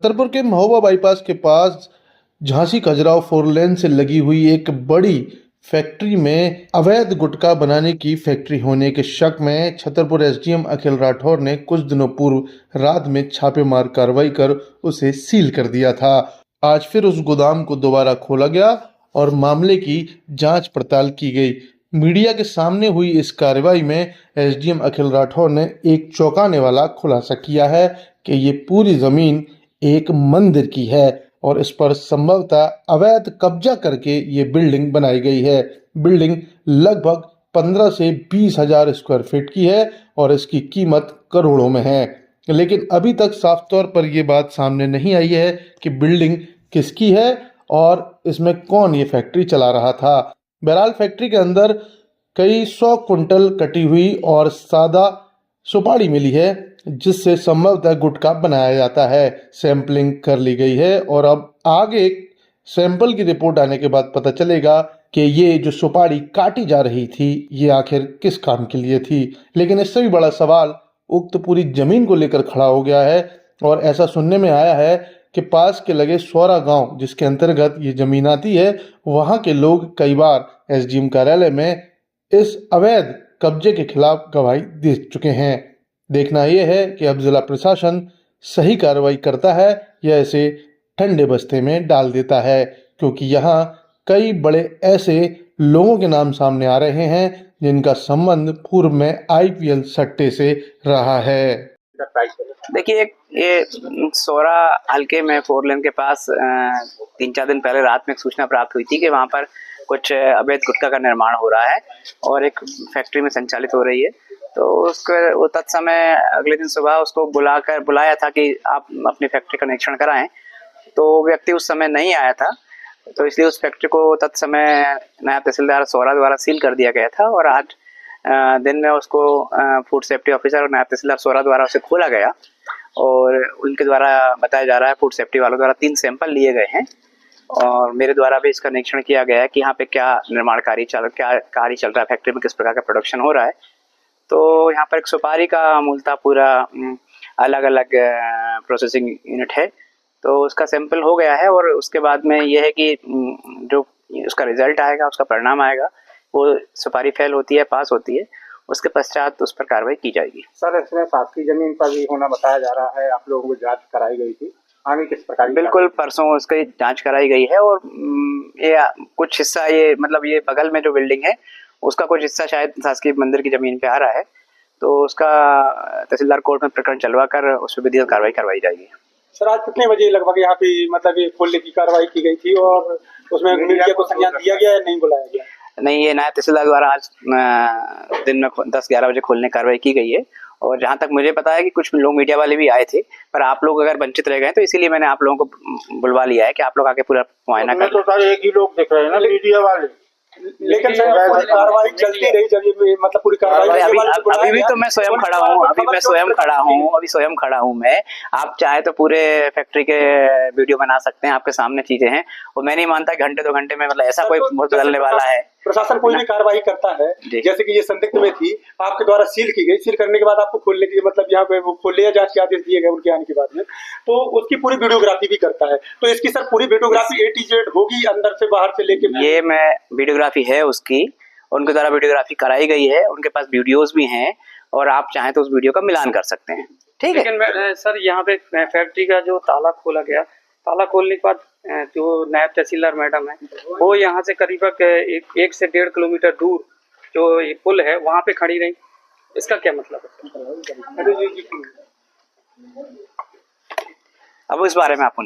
छतरपुर के महोबा बाईपास के पास झांसी खजुराहो 4 लेन से लगी हुई एक बड़ी फैक्ट्री में अवैध गुटखा बनाने की फैक्ट्री होने के शक में छतरपुर एसडीएम अखिल राठौर ने कुछ दिनों पूर्व रात में छापेमार कार्रवाई कर उसे सील कर दिया था। आज फिर उस गोदाम को दोबारा खोला गया और मामले की जांच पड़ताल की गई। मीडिया के सामने हुई इस कार्रवाई में एसडीएम अखिल राठौर ने एक चौंकाने वाला खुलासा किया है कि ये पूरी जमीन एक मंदिर की है और इस पर संभवतः अवैध कब्जा करके ये बिल्डिंग बनाई गई है। बिल्डिंग लगभग 15 से 20 हजार स्क्वायर फीट की है और इसकी कीमत करोड़ों में है। लेकिन अभी तक साफ तौर पर यह बात सामने नहीं आई है कि बिल्डिंग किसकी है और इसमें कौन ये फैक्ट्री चला रहा था। बहरहाल फैक्ट्री के अंदर कई 100 कुंटल कटी हुई और सादा सुपारी मिली है जिससे संभवतः गुटखा बनाया जाता है। सैंपलिंग कर ली गई है और अब आगे सैंपल की रिपोर्ट आने के बाद पता चलेगा कि ये जो सुपारी काटी जा रही थी ये आखिर किस काम के लिए थी। लेकिन इससे भी बड़ा सवाल उक्त पूरी जमीन को लेकर खड़ा हो गया है और ऐसा सुनने में आया है कि पास के लगे सौरा गांव जिसके अंतर्गत ये जमीन आती है वहां के लोग कई बार एसडीएम कार्यालय में इस अवैध कब्जे के खिलाफ गवाही दे चुके हैं। देखना यह है कि अब जिला प्रशासन सही कार्रवाई करता है या इसे ठंडे बस्ते में डाल देता है, क्योंकि यहाँ कई बड़े ऐसे लोगों के नाम सामने आ रहे हैं जिनका संबंध पूर्व में आईपीएल सट्टे से रहा है। देखिए, ये सोरा हल्के में 4 लेन के पास 3-4 दिन पहले रात में एक सूचना प्राप्त हुई थी कि वहाँ पर कुछ अवैध गुटखा का निर्माण हो रहा है और एक फैक्ट्री में संचालित हो रही है। तो उसको तत्समय अगले दिन सुबह उसको बुलाया था कि आप अपनी फैक्ट्री का निरीक्षण कराएं। तो व्यक्ति उस समय नहीं आया था, तो इसलिए उस फैक्ट्री को तत्समय नायब तहसीलदार सोरा द्वारा सील कर दिया गया था और आज दिन में उसको फूड सेफ्टी ऑफिसर और नायब तहसीलदार सोरा द्वारा उसे खोला गया और उनके द्वारा बताया जा रहा है, फूड सेफ्टी वालों द्वारा 3 सैंपल लिए गए हैं और मेरे द्वारा भी इसका निरीक्षण किया गया है कि यहाँ पे क्या निर्माण कार्य चल रहा है, फैक्ट्री में किस प्रकार का प्रोडक्शन हो रहा है। तो यहाँ पर एक सुपारी का मूलतः पूरा अलग अलग प्रोसेसिंग यूनिट है, तो उसका सैंपल हो गया है और उसके बाद में यह है कि जो उसका रिजल्ट आएगा, उसका परिणाम आएगा, वो सुपारी फेल होती है, पास होती है, उसके पश्चात उस पर कार्रवाई की जाएगी। सर, इसमें शासकीय जमीन पर भी होना बताया जा रहा है, आप लोगों को जांच कराई गई थी, आगे किस प्रकार? बिल्कुल, परसों उसकी जांच कराई गई है और ये कुछ हिस्सा ये बगल में जो बिल्डिंग है उसका कुछ हिस्सा शायद शासकीय मंदिर की जमीन पे आ रहा है, तो उसका तहसीलदार कोर्ट में प्रकरण चलवा कर उस पर विधिवत कार्रवाई करवाई जाएगी। सर, आज कितने बजे लगभग यहाँ पे ये खोलने की कार्रवाई की गई थी और उसमें मीडिया को संज्ञान दिया गया या नहीं बुलाया गया? नहीं, ये नायब तहसीलदार द्वारा आज दिन में 10-11 बजे खोलने की कार्रवाई की गई है और जहाँ तक मुझे पता है कि कुछ लोग मीडिया वाले भी आए थे, पर आप लोग अगर वंचित रह गए तो इसीलिए मैंने आप लोगों को बुलवा लिया है कि आप लोग आके पूरा मुआयना कर। तो सारे एक ही लोग दिख रहे हैं ना, मीडिया वाले। लेकिन कार्रवाई चलती रही जब मतलब पूरी कार्रवाई अभी भी तो मैं स्वयं खड़ा हूँ, अभी स्वयं खड़ा हूँ मैं। आप चाहे तो पूरे फैक्ट्री के वीडियो बना सकते हैं, आपके सामने चीजें हैं और मैं नहीं मानता घंटे 2 घंटे में ऐसा कोई बदलने वाला है। प्रशासन कोई भी कार्रवाई करता है, जैसे कि ये संदिग्ध में थी, आपके द्वारा सील की गई, सील करने के बाद आपको खोलने की यहाँ पे वो खोलने या जांच के आदेश दिए गए उनके आने के बाद में, तो उसकी पूरी वीडियोग्राफी भी करता है। तो इसकी सर पूरी वीडियोग्राफी A to Z होगी, अंदर से बाहर से लेके? ये मैं वीडियोग्राफी है उसकी, उनके द्वारा वीडियोग्राफी कराई गई है, उनके पास वीडियोज भी हैं और आप चाहें तो उस वीडियो का मिलान कर सकते हैं। ठीक है। लेकिन सर, यहाँ पे फैक्ट्री का जो ताला खोला गया, ताला खोलने के बाद जो नायब तहसीलदार मैडम है वो यहाँ से करीब 1 से 1.5 किलोमीटर दूर जो ये पुल है वहाँ पे खड़ी रही, इसका क्या मतलब है? अब इस बारे में आपको